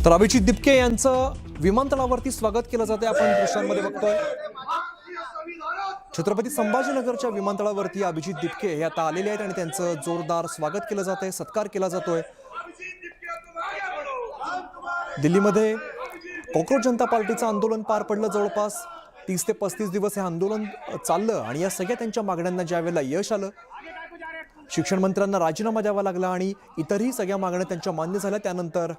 तर अभिजित दिपके यांचं विमानतळावरती स्वागत केलं जाते। आपण दृश्यांमध्ये बघतोय छत्रपती संभाजीनगरच्या विमानतळावरती अभिजित दिपके हे आता आलेले आहेत आणि त्यांचं जोरदार स्वागत केलं जातंय, सत्कार केला जातोय। दिल्लीमध्ये कॉकरोच जनता पार्टीचं आंदोलन पार पडलं। जवळपास 30 ते 35 दिवस हे आंदोलन चाललं आणि या सगळ्या त्यांच्या मागण्यांना ज्यावेळेला यश आलं, शिक्षण मंत्र्यांना राजीनामा द्यावा लागला आणि इतरही सगळ्या मागण्या त्यांच्या मान्य झाल्या, त्यानंतर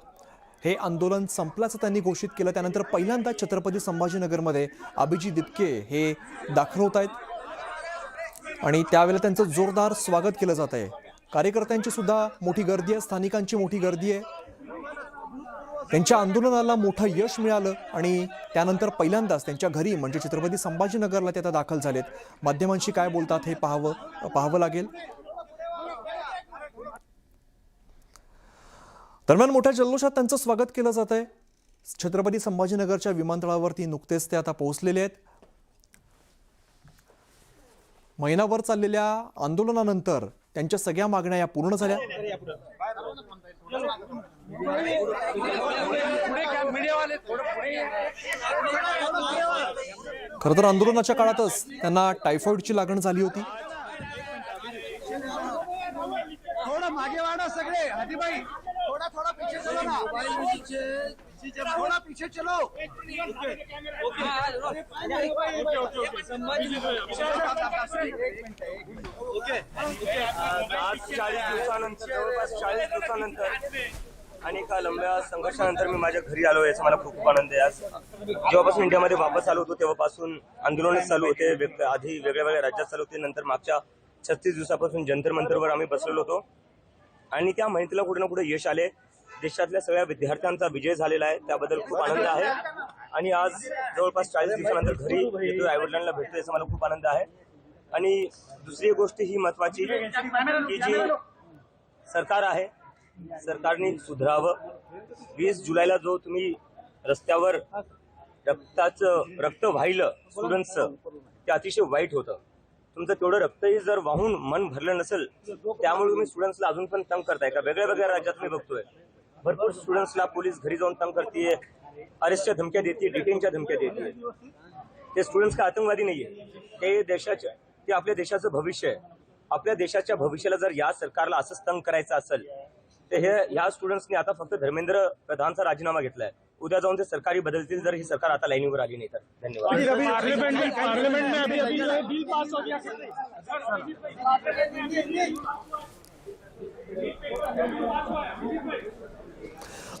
हे आंदोलन संपल्याचं त्यांनी घोषित केलं। त्यानंतर पहिल्यांदा छत्रपती संभाजीनगरमध्ये अभिजित दिपके हे दाखल होत आहेत आणि त्यावेळेला त्यांचं जोरदार स्वागत केलं जात आहे। कार्यकर्त्यांची सुद्धा मोठी गर्दी आहे, स्थानिकांची मोठी गर्दी आहे। त्यांच्या आंदोलनाला मोठं यश मिळालं आणि त्यानंतर पहिल्यांदाच त्यांच्या घरी म्हणजे छत्रपती संभाजीनगरला ते आता दाखल झालेत। माध्यमांशी काय बोलतात हे पाहावं लागेल। दरम्यान मोठ्या जल्लोषात त्यांचं स्वागत केलं जात आहे। छत्रपती संभाजीनगरच्या विमानतळावरती नुकतेच ते आता पोहोचलेले आहेत। महिनाभर चाललेल्या आंदोलनानंतर त्यांच्या सगळ्या मागण्या या पूर्ण झाल्या। खरं तर आंदोलनाच्या काळातच त्यांना टायफॉइडची लागण झाली होती। थोड़ा मागे वाड़ा सगळे हाथीभाई, थोड़ा थोड़ा पीछे चलो ना, थोड़ा पीछे चलो। आज 40 दिवसानंतर, जवळपास 40 दिवसानंतर आणि एका लंब्या संघर्षानंतर मी माझ्या घरी आलो, याचा मला खूप आनंद आहे। आज जेव्हापासून इंडियामध्ये वापस आलो होतो तेव्हापासून आंदोलन चालू होते, आधी वेगळ्या वेगळ्या राज्यात चालू होते, नंतर मागच्या 36 दिवसापासून जंतर मंतरवर आम्ही बसलेलो होतो आणि त्या मेहनतीला कुठे ना कुठे यश आले। देशातल्या सगळ्या विद्यार्थ्यांचा विजय झालेला आहे, त्याबद्दल खूप आनंद आहे। आणि आज जवळपास 40 दिवसानंतर घरी येतोय, आईवडिलांना भेटतोय, याचा मला खूप आनंद आहे। आणि दुसरी गोष्ट ही महत्वाची की जी सरकार आहे, सरकारने सुधारावं। 20 जुलैला जो तुम्ही रस्त्यावर रक्त वाहिलं स्टुडंट्सचं, ते अतिशय वाईट होतं। तुमचं तेवढं रक्तही जर वाहून मन भरलं नसेल, त्यामुळे तुम्ही स्टुडंट्सला अजून पण तंग करताय का? वेगळ्या वेगळ्या राज्यात मी बघतोय भरपूर स्टुडंट्सला पोलीस घरी जाऊन तंग करते, अरेस्टच्या धमक्या देते, डिटेनच्या धमक्या देते। ते स्टुडंट्स का आतंकवादी नाहीये, ते आपल्या देशाचं भविष्य आहे। आपल्या देशाच्या भविष्याला जर या सरकारला असंच तंग करायचं असेल तर ह्या स्टुडंट्सने आता फक्त धर्मेंद्र प्रधानचा राजीनामा घेतलाय। उद्या जाऊन ते सरकारी बदलतील जर ही सरकार आता लाईनीवर आली नाही तर। धन्यवाद। पार्लियामेंट में अभी बिल पास हो गया।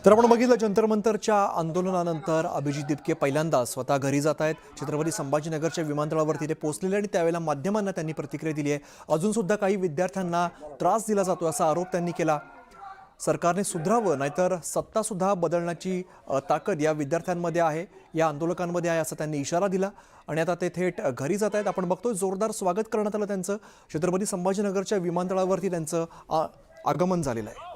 तर आपण बघितलं जंतर मंतरच्या आंदोलनानंतर अभिजित दिपके पहिल्यांदा स्वतः घरी जात आहेत। छत्रपती संभाजीनगरच्या विमानतळावरती ते पोहोचलेले आणि त्यावेळेला माध्यमांना त्यांनी प्रतिक्रिया दिली आहे। अजून सुद्धा काही विद्यार्थ्यांना त्रास दिला जातो असा आरोप त्यांनी केला। सरकारने सुधारावं, नाहीतर सत्ता सुद्धा बदलण्याची ताकद या विद्यार्थ्यांमध्ये आहे, या आंदोलकांमध्ये आहे, असं त्यांनी इशारा दिला आणि आता ते थेट घरी जात आहेत। आपण बघतोय जोरदार स्वागत करण्यात आलं त्यांचं। छत्रपती संभाजीनगरच्या विमानतळावरती त्यांचं आगमन झालेलं आहे।